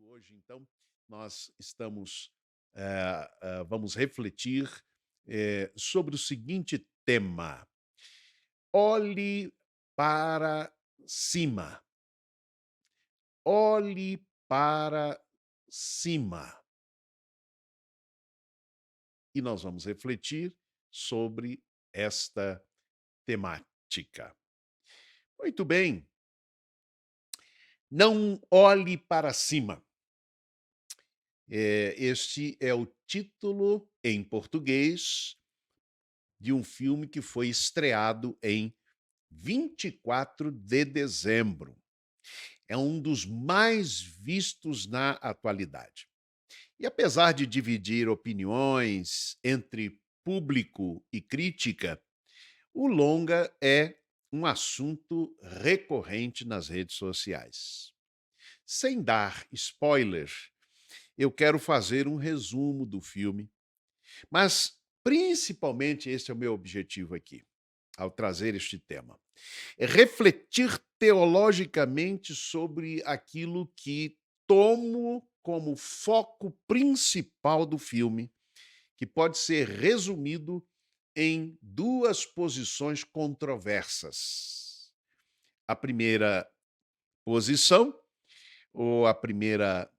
Hoje, então, nós estamos, vamos refletir sobre o seguinte tema: olhe para cima, olhe para cima. E nós vamos refletir sobre esta temática. Muito bem, não olhe para cima. Este é o título em português de um filme que foi estreado em 24 de dezembro. É um dos mais vistos na atualidade. E apesar de dividir opiniões entre público e crítica, o longa é um assunto recorrente nas redes sociais. Sem dar spoiler, eu quero fazer um resumo do filme, mas principalmente esse é o meu objetivo aqui, ao trazer este tema. É refletir teologicamente sobre aquilo que tomo como foco principal do filme, que pode ser resumido em duas posições controversas. A primeira posição, ou a primeira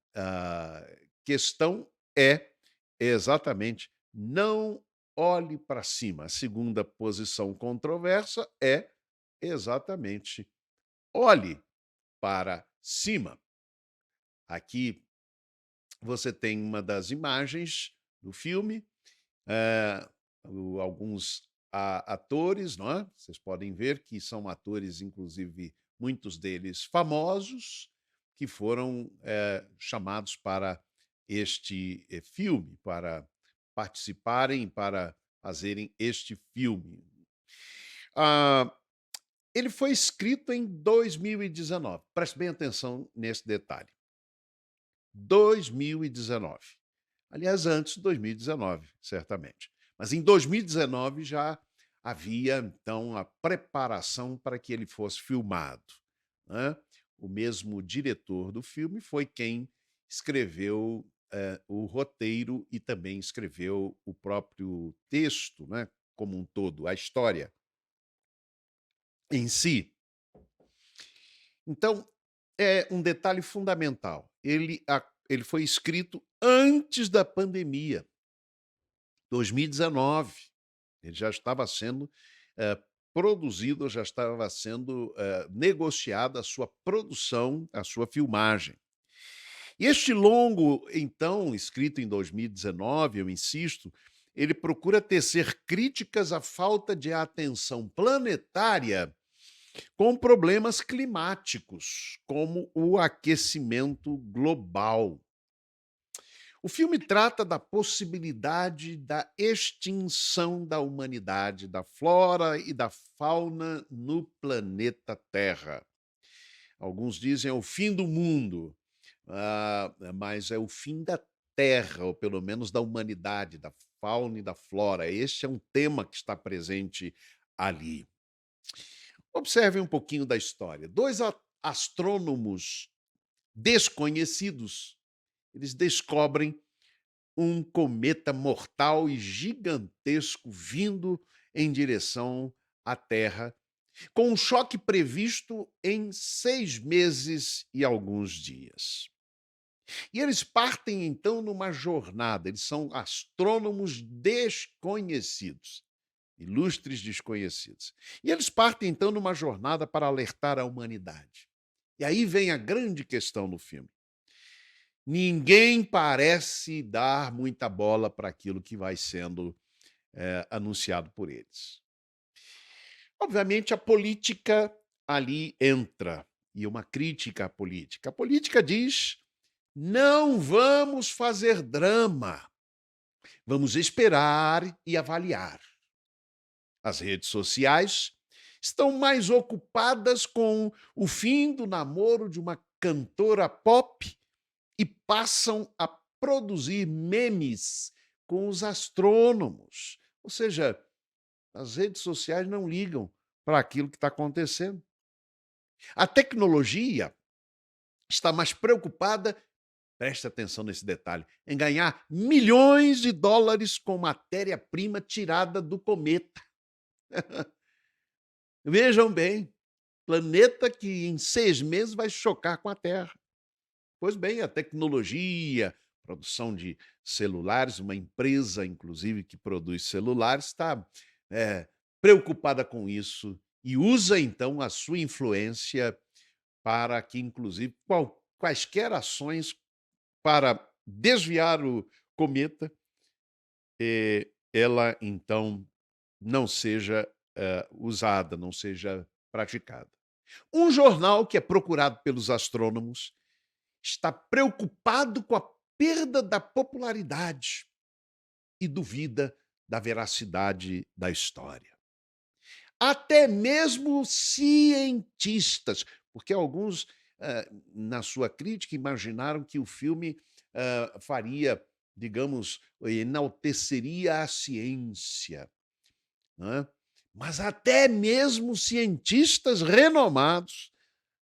questão, é exatamente não olhe para cima. A segunda posição controversa é exatamente olhe para cima. Aqui você tem uma das imagens do filme, eh, alguns atores, não é? Vocês podem ver que são atores, inclusive, muitos deles famosos, que foram chamados para este filme, para participarem, para fazerem este filme. Ah, ele foi escrito em 2019. Preste bem atenção nesse detalhe. 2019. Aliás, antes de 2019, certamente. Mas em 2019 já havia, então, a preparação para que ele fosse filmado, né. O mesmo diretor do filme foi quem escreveu, o roteiro e também escreveu o próprio texto, né, como um todo, a história em si. Então, é um detalhe fundamental. Ele foi escrito antes da pandemia, 2019. Ele já estava sendo produzido, já estava sendo negociada a sua produção, a sua filmagem. E este longo, então, escrito em 2019, eu insisto, ele procura tecer críticas à falta de atenção planetária com problemas climáticos, como o aquecimento global. O filme trata da possibilidade da extinção da humanidade, da flora e da fauna no planeta Terra. Alguns dizem é o fim do mundo, mas é o fim da Terra, ou pelo menos da humanidade, da fauna e da flora. Este é um tema que está presente ali. Observe um pouquinho da história. Dois astrônomos desconhecidos, eles descobrem um cometa mortal e gigantesco vindo em direção à Terra, com um choque previsto em 6 meses e alguns dias. E eles partem então numa jornada, eles são astrônomos desconhecidos, ilustres desconhecidos. E eles partem então numa jornada para alertar a humanidade. E aí vem a grande questão no filme. Ninguém parece dar muita bola para aquilo que vai sendo anunciado por eles. Obviamente, a política ali entra, e uma crítica à política. A política diz: não vamos fazer drama, vamos esperar e avaliar. As redes sociais estão mais ocupadas com o fim do namoro de uma cantora pop e passam a produzir memes com os astrônomos. Ou seja, as redes sociais não ligam para aquilo que está acontecendo. A tecnologia está mais preocupada preste atenção nesse detalhe, em ganhar milhões de dólares com matéria-prima tirada do cometa. Vejam bem, planeta que em 6 meses vai chocar com a Terra. Pois bem, a tecnologia, produção de celulares, uma empresa, inclusive, que produz celulares, está preocupada com isso e usa, então, a sua influência para que, inclusive, quaisquer ações para desviar o cometa, ela, então, não seja usada, não seja praticada. Um jornal que é procurado pelos astrônomos está preocupado com a perda da popularidade e duvida da veracidade da história. Até mesmo cientistas, porque alguns, na sua crítica, imaginaram que o filme faria, digamos, enalteceria a ciência, né? Mas até mesmo cientistas renomados,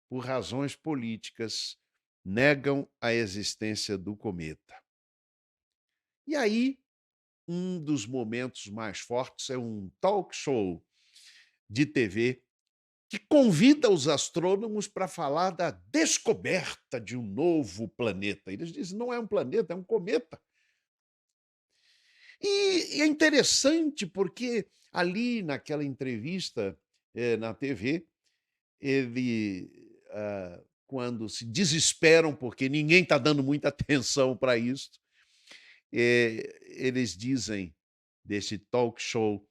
por razões políticas, negam a existência do cometa. E aí, um dos momentos mais fortes é um talk show de TV que convida os astrônomos para falar da descoberta de um novo planeta. Eles dizem: não é um planeta, é um cometa. E é interessante porque ali naquela entrevista na TV, quando se desesperam porque ninguém está dando muita atenção para isso, eles dizem desse talk show: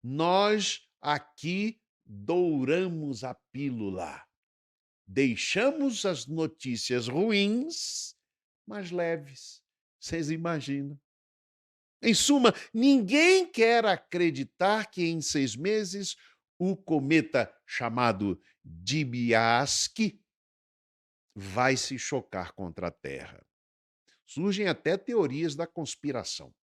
nós aqui douramos a pílula, deixamos as notícias ruins, mas leves. Vocês imaginam? Em suma, ninguém quer acreditar que em 6 meses o cometa chamado Dibiasque vai se chocar contra a Terra. Surgem até teorias da conspiração.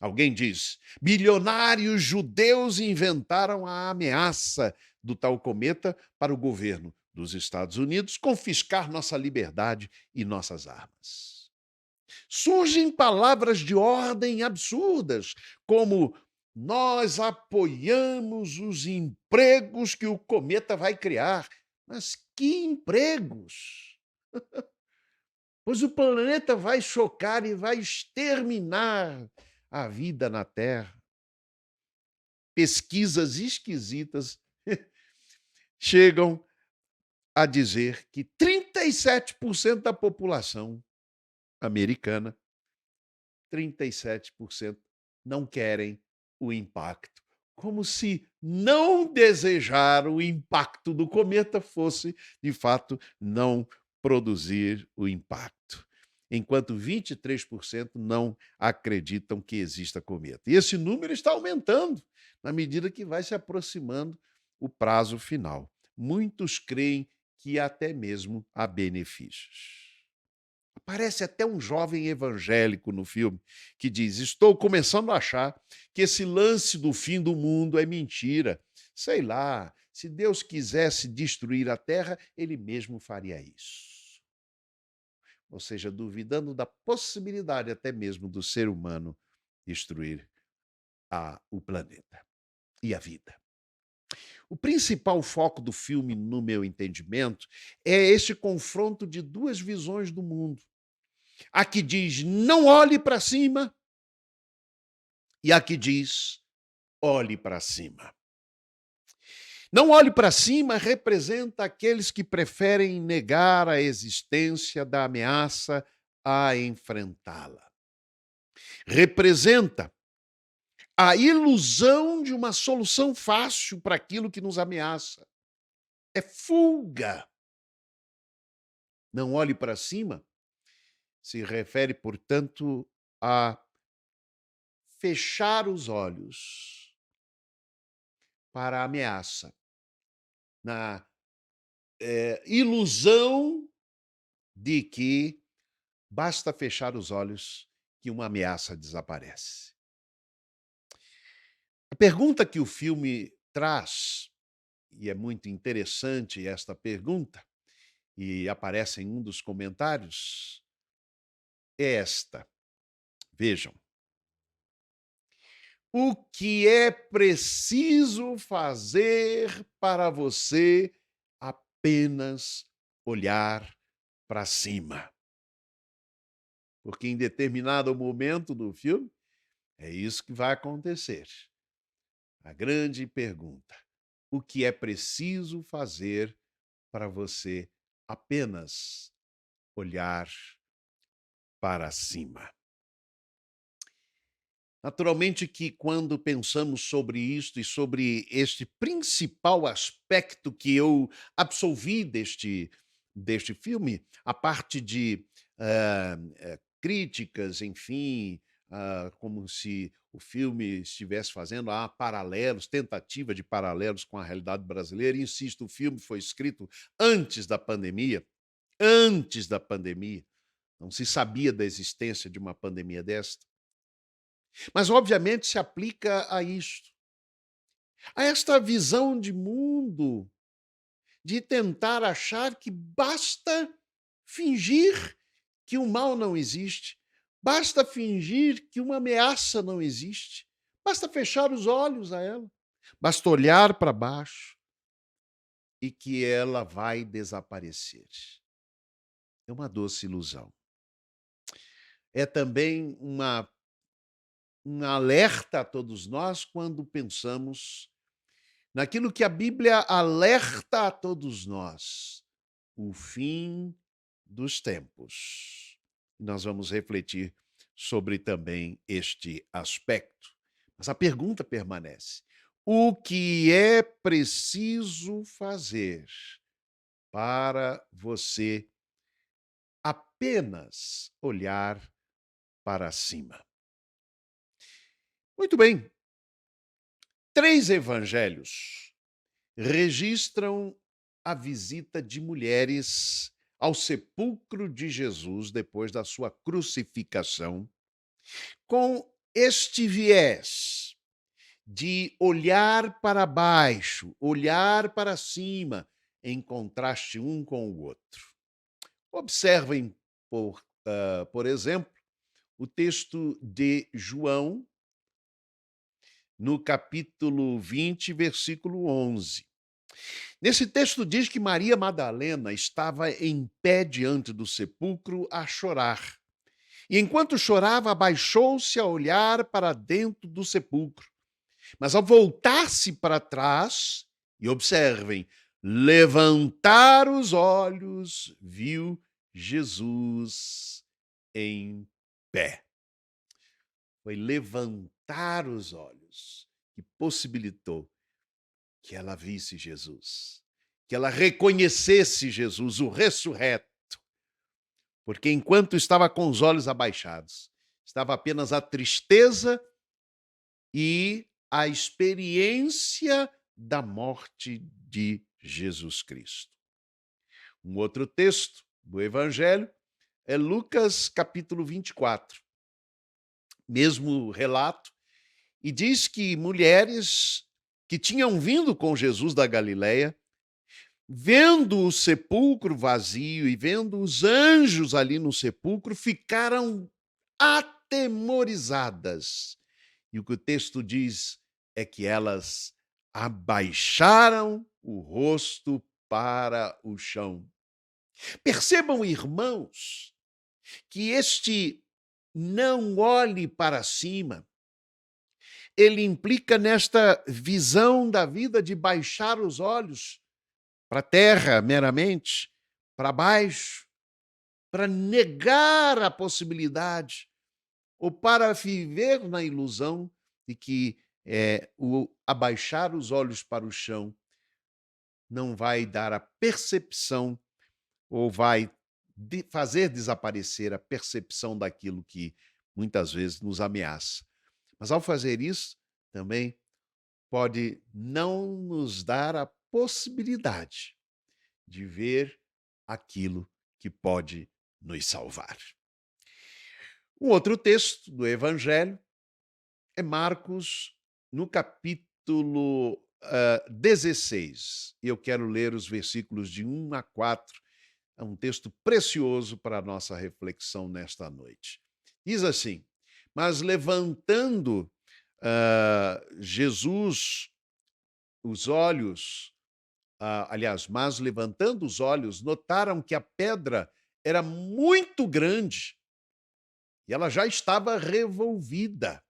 Alguém diz: bilionários judeus inventaram a ameaça do tal cometa para o governo dos Estados Unidos confiscar nossa liberdade e nossas armas. Surgem palavras de ordem absurdas, como: nós apoiamos os empregos que o cometa vai criar. Mas que empregos? Pois o planeta vai chocar e vai exterminar a vida na Terra. Pesquisas esquisitas chegam a dizer que 37% da população americana, 37% não querem o impacto. Como se não desejar o impacto do cometa fosse, de fato, não produzir o impacto. Enquanto 23% não acreditam que exista cometa. E esse número está aumentando na medida que vai se aproximando o prazo final. Muitos creem que até mesmo há benefícios. Aparece até um jovem evangélico no filme que diz: estou começando a achar que esse lance do fim do mundo é mentira. Sei lá, se Deus quisesse destruir a Terra, ele mesmo faria isso. Ou seja, duvidando da possibilidade até mesmo do ser humano destruir o planeta e a vida. O principal foco do filme, no meu entendimento, é este confronto de duas visões do mundo. A que diz: não olhe para cima, e a que diz: olhe para cima. Não olhe para cima representa aqueles que preferem negar a existência da ameaça a enfrentá-la. Representa a ilusão de uma solução fácil para aquilo que nos ameaça. É fuga. Não olhe para cima se refere, portanto, a fechar os olhos para a ameaça, na ilusão de que basta fechar os olhos que uma ameaça desaparece. A pergunta que o filme traz, e é muito interessante esta pergunta, e aparece em um dos comentários, é esta. Vejam. O que é preciso fazer para você apenas olhar para cima? Porque em determinado momento do filme, é isso que vai acontecer. A grande pergunta: o que é preciso fazer para você apenas olhar para cima? Naturalmente que quando pensamos sobre isto e sobre este principal aspecto que eu absolvi deste filme, a parte de críticas, enfim, como se o filme estivesse fazendo paralelos, tentativa de paralelos com a realidade brasileira. Insisto, o filme foi escrito antes da pandemia, não se sabia da existência de uma pandemia desta. Mas, obviamente, se aplica a isto, a esta visão de mundo, de tentar achar que basta fingir que o mal não existe, basta fingir que uma ameaça não existe, basta fechar os olhos a ela, basta olhar para baixo e que ela vai desaparecer. É uma doce ilusão. É também um alerta a todos nós quando pensamos naquilo que a Bíblia alerta a todos nós, o fim dos tempos. Nós vamos refletir sobre também este aspecto. Mas a pergunta permanece: o que é preciso fazer para você apenas olhar para cima? Muito bem, 3 evangelhos registram a visita de mulheres ao sepulcro de Jesus depois da sua crucificação, com este viés de olhar para baixo, olhar para cima, em contraste um com o outro. Observem, por exemplo, o texto de João, no capítulo 20, versículo 11. Nesse texto diz que Maria Madalena estava em pé diante do sepulcro a chorar. E enquanto chorava, abaixou-se a olhar para dentro do sepulcro. Mas ao voltar-se para trás, e observem, levantar os olhos, viu Jesus em pé. Foi levantar os olhos que possibilitou que ela visse Jesus, que ela reconhecesse Jesus, o ressurreto, porque enquanto estava com os olhos abaixados, estava apenas a tristeza e a experiência da morte de Jesus Cristo. Um outro texto do Evangelho é Lucas capítulo 24, mesmo relato, e diz que mulheres que tinham vindo com Jesus da Galileia, vendo o sepulcro vazio e vendo os anjos ali no sepulcro, ficaram atemorizadas. E o que o texto diz é que elas abaixaram o rosto para o chão. Percebam, irmãos, que este não olhe para cima, ele implica nesta visão da vida de baixar os olhos para a terra meramente, para baixo, para negar a possibilidade ou para viver na ilusão de que o abaixar os olhos para o chão não vai dar a percepção ou vai fazer desaparecer a percepção daquilo que muitas vezes nos ameaça. Mas ao fazer isso, também pode não nos dar a possibilidade de ver aquilo que pode nos salvar. Um outro texto do Evangelho é Marcos, no capítulo 16. E eu quero ler os versículos de 1 a 4, É um texto precioso para a nossa reflexão nesta noite. Diz assim: Mas levantando Jesus os olhos, mas levantando os olhos, notaram que a pedra era muito grande e ela já estava revolvida.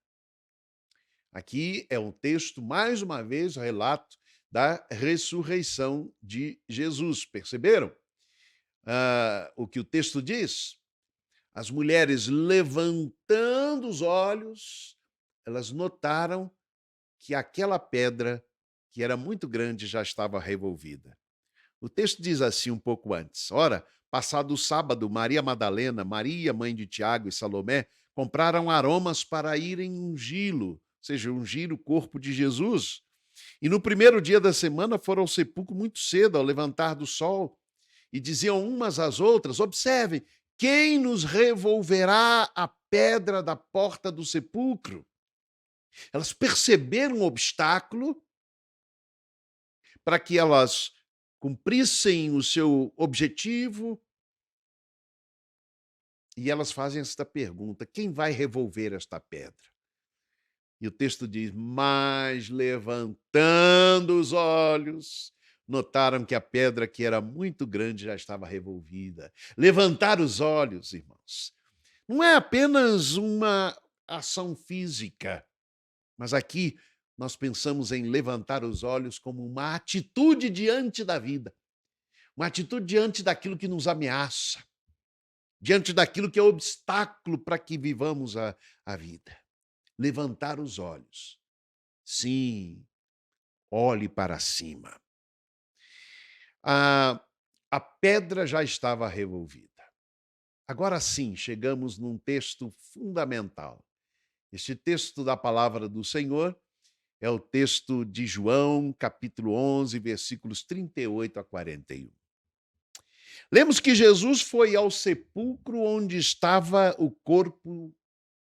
Aqui é um texto, mais uma vez, relato da ressurreição de Jesus. Perceberam? O que o texto diz? As mulheres levantando os olhos, elas notaram que aquela pedra, que era muito grande, já estava revolvida. O texto diz assim um pouco antes: Ora, passado o sábado, Maria Madalena, Maria, mãe de Tiago e Salomé, compraram aromas para irem ungí-lo, ou seja, ungir o corpo de Jesus. E no primeiro dia da semana foram ao sepulcro muito cedo, ao levantar do sol, e diziam umas às outras: Observem, quem nos revolverá a pedra da porta do sepulcro? Elas perceberam o obstáculo para que elas cumprissem o seu objetivo, e elas fazem esta pergunta: quem vai revolver esta pedra? E o texto diz: Mas levantando os olhos, notaram que a pedra, que era muito grande, já estava revolvida. Levantar os olhos, irmãos, não é apenas uma ação física, mas aqui nós pensamos em levantar os olhos como uma atitude diante da vida, uma atitude diante daquilo que nos ameaça, diante daquilo que é obstáculo para que vivamos a vida. Levantar os olhos. Sim, olhe para cima. A, a pedra já estava revolvida. Agora sim, chegamos num texto fundamental. Este texto da palavra do Senhor é o texto de João, capítulo 11, versículos 38 a 41. Lemos que Jesus foi ao sepulcro onde estava o corpo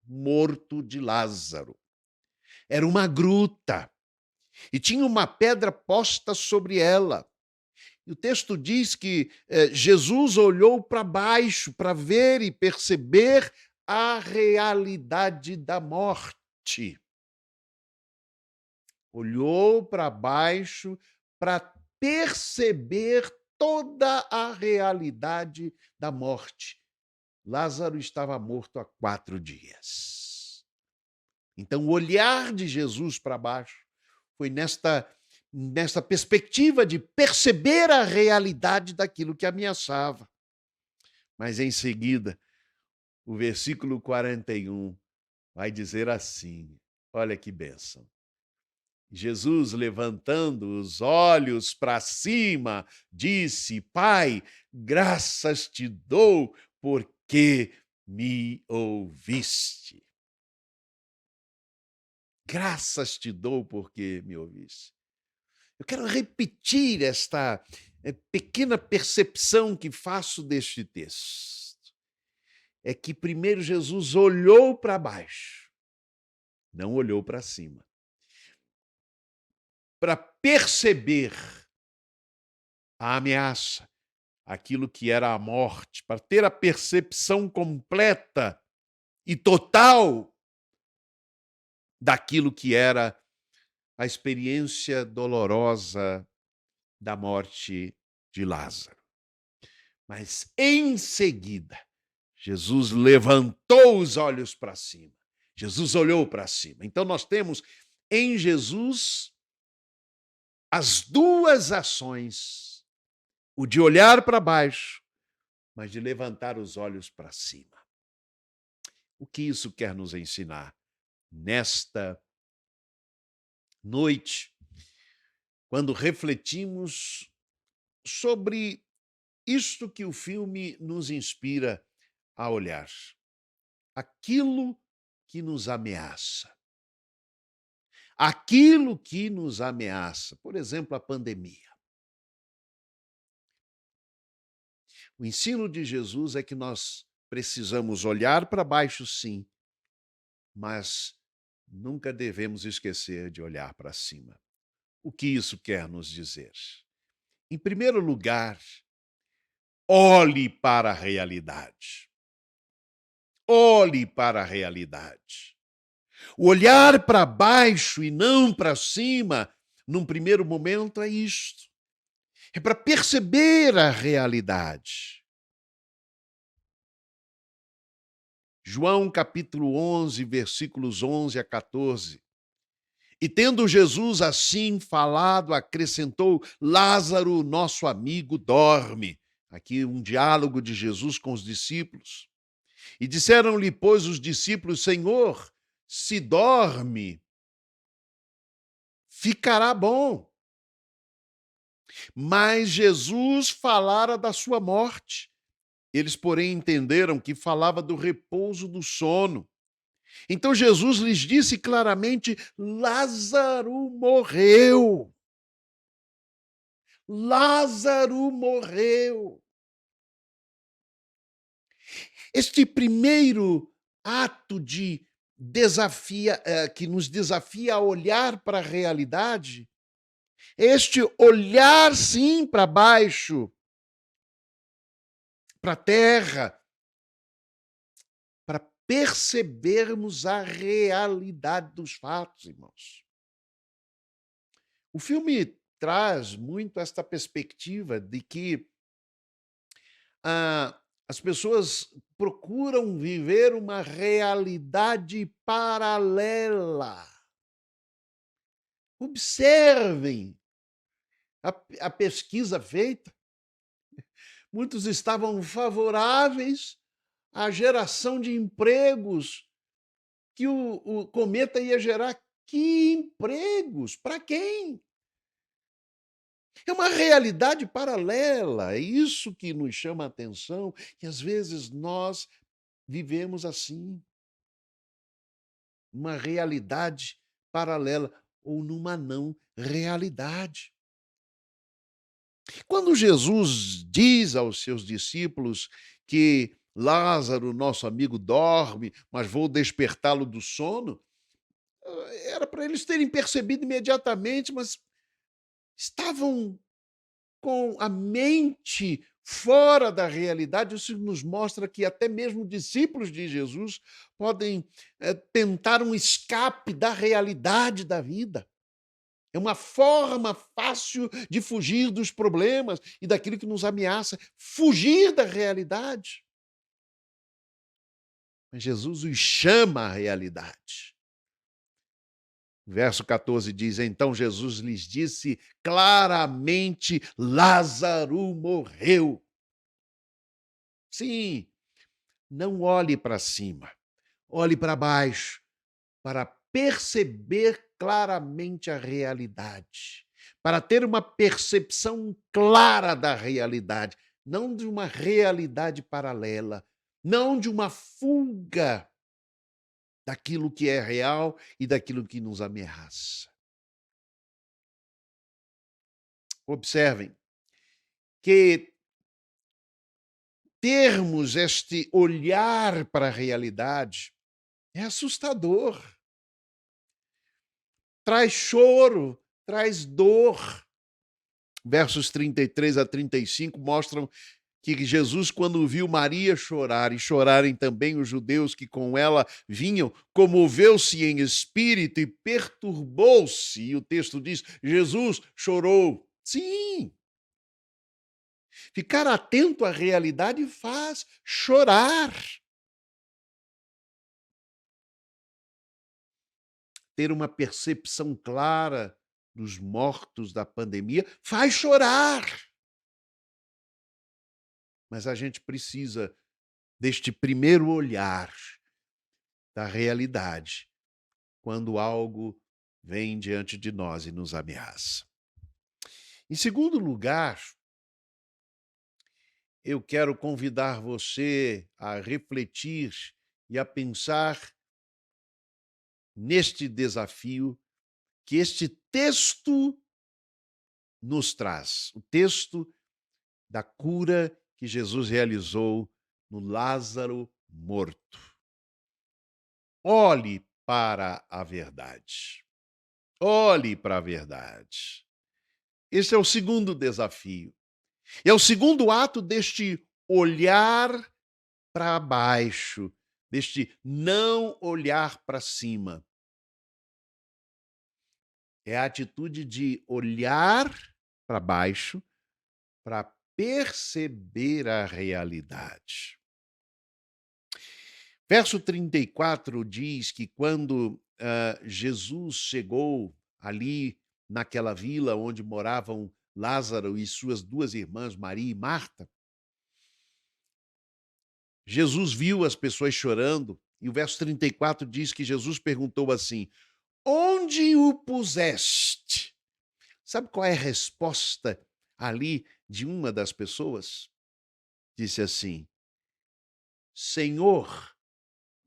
morto de Lázaro. Era uma gruta e tinha uma pedra posta sobre ela. E o texto diz que Jesus olhou para baixo para ver e perceber a realidade da morte. Olhou para baixo para perceber toda a realidade da morte. Lázaro estava morto há 4 dias. Então, o olhar de Jesus para baixo foi nesta perspectiva de perceber a realidade daquilo que ameaçava. Mas, em seguida, o versículo 41 vai dizer assim: olha que bênção. Jesus, levantando os olhos para cima, disse: Pai, graças te dou porque me ouviste. Graças te dou porque me ouviste. Eu quero repetir esta pequena percepção que faço deste texto. É que primeiro Jesus olhou para baixo, não olhou para cima, para perceber a ameaça, aquilo que era a morte, para ter a percepção completa e total daquilo que era a experiência dolorosa da morte de Lázaro. Mas em seguida, Jesus levantou os olhos para cima. Jesus olhou para cima. Então nós temos em Jesus as duas ações, o de olhar para baixo, mas de levantar os olhos para cima. O que isso quer nos ensinar nesta noite, quando refletimos sobre isto que o filme nos inspira a olhar? Aquilo que nos ameaça. Aquilo que nos ameaça, por exemplo, a pandemia. O ensino de Jesus é que nós precisamos olhar para baixo, sim, mas nunca devemos esquecer de olhar para cima. O que isso quer nos dizer? Em primeiro lugar, Olhe para a realidade. Olhe para a realidade. O olhar para baixo e não para cima, num primeiro momento, é isto. É para perceber a realidade. João capítulo 11, versículos 11 a 14. E tendo Jesus assim falado, acrescentou: Lázaro, nosso amigo, dorme. Aqui um diálogo de Jesus com os discípulos. E disseram-lhe, pois, os discípulos: Senhor, se dorme, ficará bom. Mas Jesus falara da sua morte. Eles, porém, entenderam que falava do repouso do sono. Então Jesus lhes disse claramente: Lázaro morreu. Lázaro morreu. Este primeiro ato de que nos desafia a olhar para a realidade, este olhar sim para baixo, para a terra, para percebermos a realidade dos fatos, irmãos. O filme traz muito esta perspectiva de que as pessoas procuram viver uma realidade paralela. Observem a pesquisa feita. Muitos estavam favoráveis à geração de empregos que o cometa ia gerar. Que empregos? Para quem? É uma realidade paralela, é isso que nos chama a atenção, e às vezes nós vivemos assim, uma realidade paralela ou numa não realidade. Quando Jesus diz aos seus discípulos que Lázaro, nosso amigo, dorme, mas vou despertá-lo do sono, era para eles terem percebido imediatamente, mas estavam com a mente fora da realidade. Isso nos mostra que até mesmo discípulos de Jesus podem tentar um escape da realidade da vida. É uma forma fácil de fugir dos problemas e daquilo que nos ameaça, fugir da realidade. Mas Jesus os chama à realidade. Verso 14 diz: Então Jesus lhes disse claramente: Lázaro morreu. Sim, não olhe para cima, olhe para baixo, para perceber claramente a realidade, para ter uma percepção clara da realidade, não de uma realidade paralela, não de uma fuga daquilo que é real e daquilo que nos ameaça. Observem que termos este olhar para a realidade é assustador. Traz choro, traz dor. Versos 33 a 35 mostram que Jesus, quando viu Maria chorar e chorarem também os judeus que com ela vinham, comoveu-se em espírito e perturbou-se. E o texto diz: Jesus chorou. Sim. Ficar atento à realidade faz chorar. Ter uma percepção clara dos mortos da pandemia faz chorar. Mas a gente precisa deste primeiro olhar da realidade quando algo vem diante de nós e nos ameaça. Em segundo lugar, eu quero convidar você a refletir e a pensar neste desafio que este texto nos traz, o texto da cura que Jesus realizou no Lázaro morto. Olhe para a verdade. Olhe para a verdade. Esse é o segundo desafio. É o segundo ato deste olhar para baixo, deste não olhar para cima. É a atitude de olhar para baixo para perceber a realidade. Verso 34 diz que quando Jesus chegou ali naquela vila onde moravam Lázaro e suas duas irmãs, Maria e Marta, Jesus viu as pessoas chorando e o verso 34 diz que Jesus perguntou assim: onde o puseste? Sabe qual é a resposta ali de uma das pessoas? Disse assim: Senhor,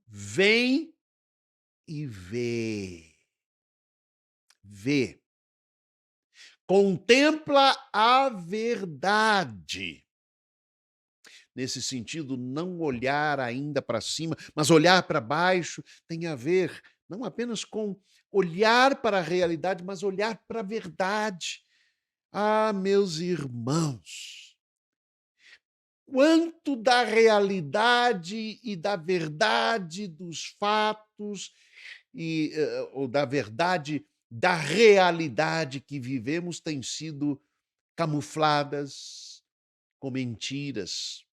vem e vê. Vê. Contempla a verdade. Nesse sentido, não olhar ainda para cima, mas olhar para baixo tem a ver não apenas com olhar para a realidade, mas olhar para a verdade. Ah, meus irmãos, quanto da realidade e da verdade dos fatos ou da verdade da realidade que vivemos têm sido camufladas com mentiras.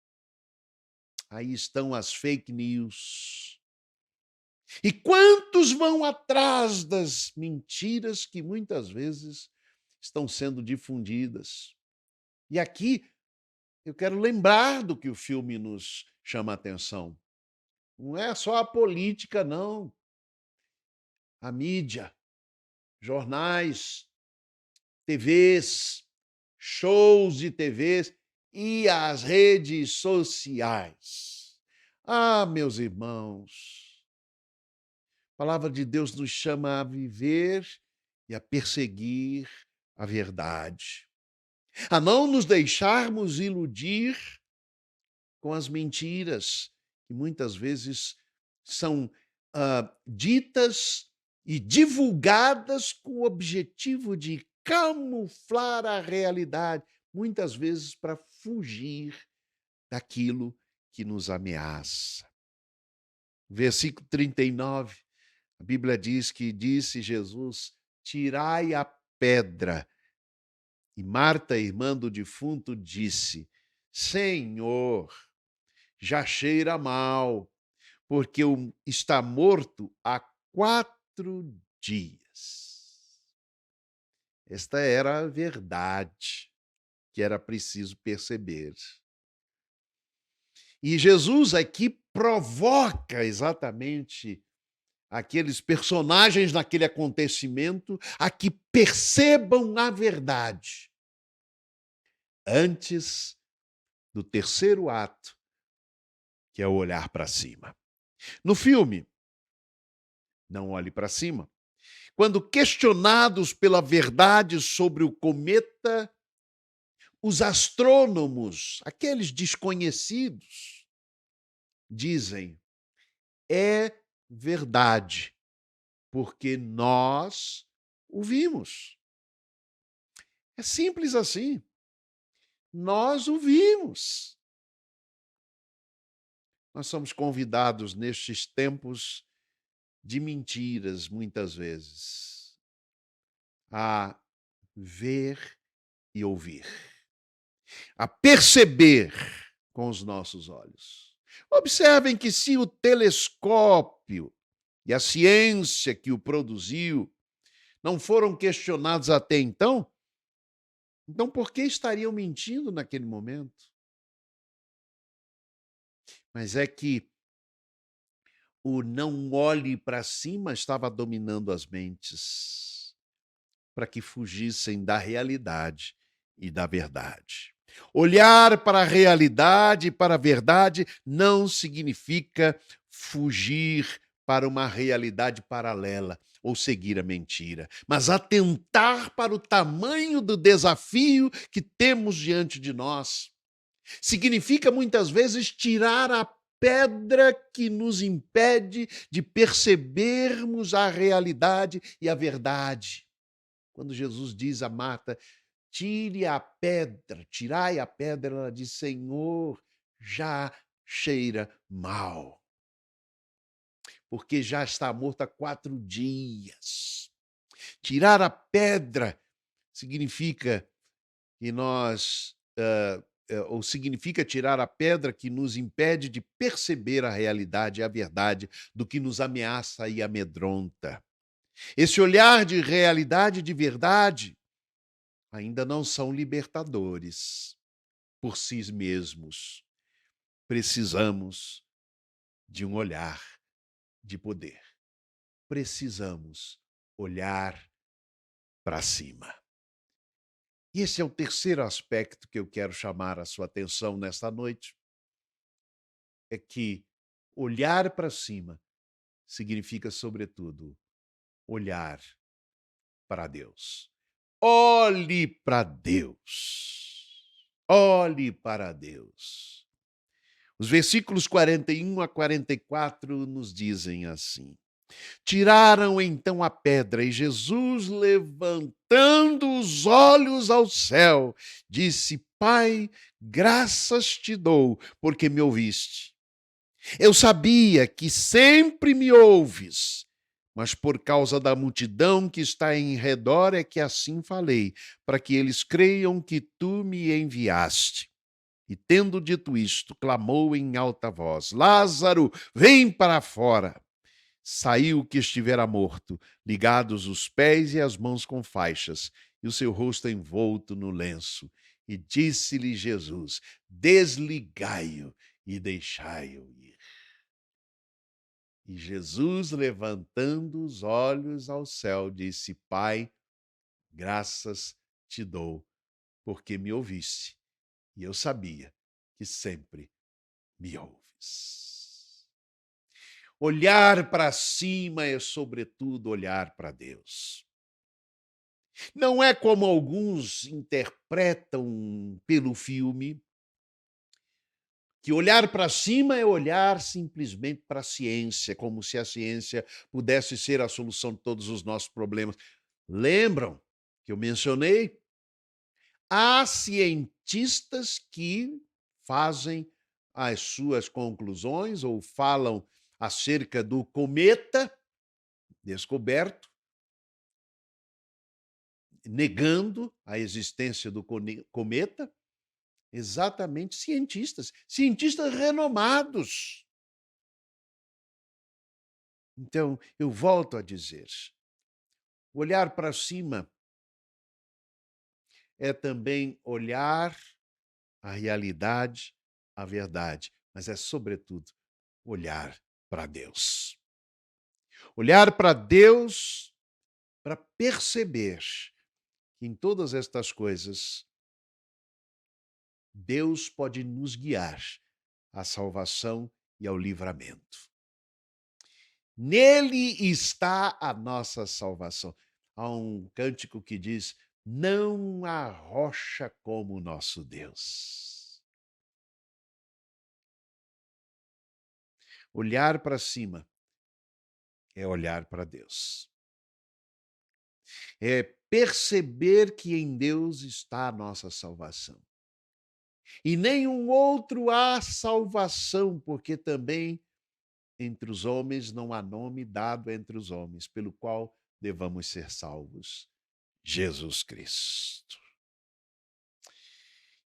Aí estão as fake news. E quantos vão atrás das mentiras que muitas vezes estão sendo difundidas? E aqui eu quero lembrar do que o filme nos chama a atenção. Não é só a política, não. A mídia, jornais, TVs, shows de TVs e as redes sociais. Ah, meus irmãos, a palavra de Deus nos chama a viver e a perseguir a verdade, a não nos deixarmos iludir com as mentiras que muitas vezes são ditas e divulgadas com o objetivo de camuflar a realidade, muitas vezes para fugir daquilo que nos ameaça. Versículo 39, a Bíblia diz que disse Jesus: tirai a pedra. E Marta, irmã do defunto, disse: Senhor, já cheira mal, porque está morto há 4 dias. Esta era a verdade que era preciso perceber. E Jesus aqui provoca exatamente aqueles personagens naquele acontecimento a que percebam a verdade antes do terceiro ato, que é o olhar para cima. No filme, Não Olhe para Cima, quando questionados pela verdade sobre o cometa, os astrônomos, aqueles desconhecidos, dizem: é verdade, porque nós o vimos. É simples assim. Nós o vimos. Nós somos convidados nestes tempos de mentiras, muitas vezes, a ver e ouvir, a perceber com os nossos olhos. Observem que se o telescópio e a ciência que o produziu não foram questionados até então por que estariam mentindo naquele momento? Mas é que o não olhe para cima estava dominando as mentes para que fugissem da realidade e da verdade. Olhar para a realidade e para a verdade não significa fugir para uma realidade paralela ou seguir a mentira, mas atentar para o tamanho do desafio que temos diante de nós. Significa muitas vezes tirar a pedra que nos impede de percebermos a realidade e a verdade. Quando Jesus diz a Marta: tire a pedra, tirai a pedra. Ela diz: Senhor, já cheira mal, porque já está morto há 4 dias. Tirar a pedra significa que ou significa tirar a pedra que nos impede de perceber a realidade e a verdade do que nos ameaça e amedronta. Esse olhar de realidade e de verdade ainda não são libertadores por si mesmos. Precisamos de um olhar de poder. Precisamos olhar para cima. E esse é o terceiro aspecto que eu quero chamar a sua atenção nesta noite, é que olhar para cima significa, sobretudo, olhar para Deus. Olhe para Deus. Olhe para Deus. Os versículos 41 a 44 nos dizem assim: Tiraram então a pedra e Jesus, levantando os olhos ao céu, disse: Pai, graças te dou, porque me ouviste. Eu sabia que sempre me ouves, mas por causa da multidão que está em redor é que assim falei, para que eles creiam que tu me enviaste. E tendo dito isto, clamou em alta voz: Lázaro, vem para fora. Saiu o que estivera morto, ligados os pés e as mãos com faixas, e o seu rosto envolto no lenço. E disse-lhe Jesus: Desligai-o e deixai-o ir. E Jesus, levantando os olhos ao céu, disse: Pai, graças te dou, porque me ouviste, e eu sabia que sempre me ouves. Olhar para cima é, sobretudo, olhar para Deus. Não é como alguns interpretam pelo filme, que olhar para cima é olhar simplesmente para a ciência, como se a ciência pudesse ser a solução de todos os nossos problemas. Lembram que eu mencionei? Há cientistas que fazem as suas conclusões ou falam acerca do cometa descoberto, negando a existência do cometa, exatamente cientistas renomados. Então, eu volto a dizer, olhar para cima é também olhar a realidade, a verdade, mas é, sobretudo, olhar para Deus. Olhar para Deus para perceber que em todas estas coisas, Deus pode nos guiar à salvação e ao livramento. Nele está a nossa salvação. Há um cântico que diz: não há rocha como o nosso Deus. Olhar para cima é olhar para Deus. É perceber que em Deus está a nossa salvação. E nenhum outro há salvação, porque também entre os homens não há nome dado entre os homens, pelo qual devamos ser salvos: Jesus Cristo.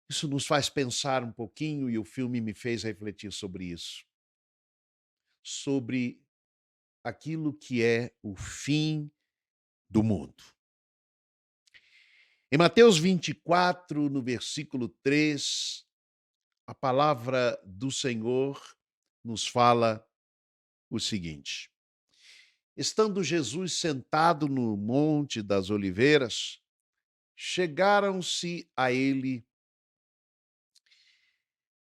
Isso nos faz pensar um pouquinho, e o filme me fez refletir sobre isso, sobre aquilo que é o fim do mundo. Em Mateus 24, no versículo 3, a palavra do Senhor nos fala o seguinte: estando Jesus sentado no Monte das Oliveiras, chegaram-se a ele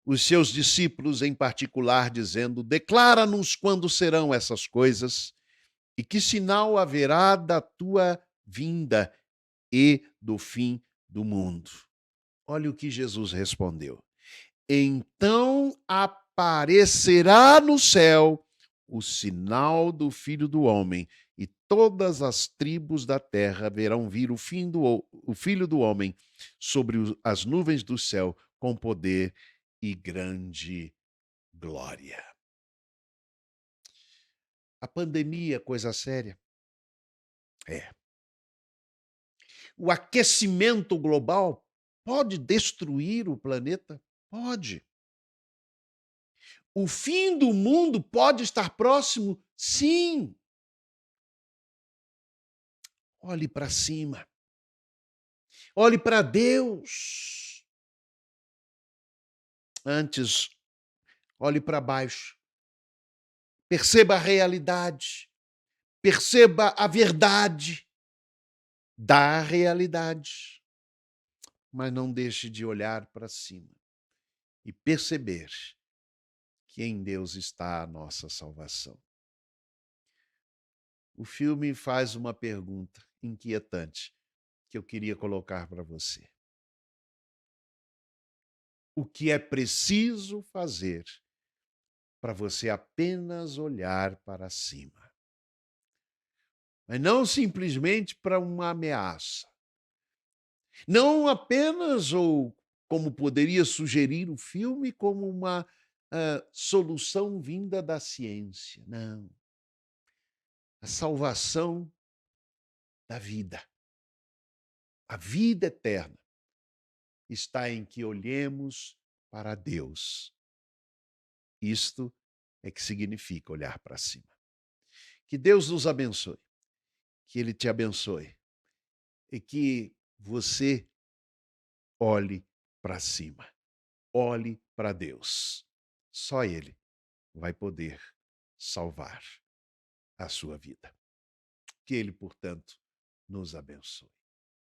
os seus discípulos em particular, dizendo: declara-nos quando serão essas coisas e que sinal haverá da tua vinda e do fim do mundo. Olha o que Jesus respondeu: então aparecerá no céu o sinal do Filho do Homem, e todas as tribos da terra verão vir o Filho do Homem sobre as nuvens do céu com poder e grande glória. A pandemia é coisa séria? É. O aquecimento global pode destruir o planeta? Pode. O fim do mundo pode estar próximo? Sim. Olhe para cima. Olhe para Deus. Antes, olhe para baixo. Perceba a realidade. Perceba a verdade da realidade. Mas não deixe de olhar para cima e perceber que em Deus está a nossa salvação. O filme faz uma pergunta inquietante que eu queria colocar para você. O que é preciso fazer para você apenas olhar para cima? Mas não simplesmente para uma ameaça. Não apenas, ou como poderia sugerir o filme, como uma solução vinda da ciência. Não. A salvação da vida. A vida eterna está em que olhemos para Deus. Isto é que significa olhar para cima. Que Deus nos abençoe, que Ele te abençoe e que você olhe para cima, olhe para Deus. Só Ele vai poder salvar a sua vida. Que Ele, portanto, nos abençoe.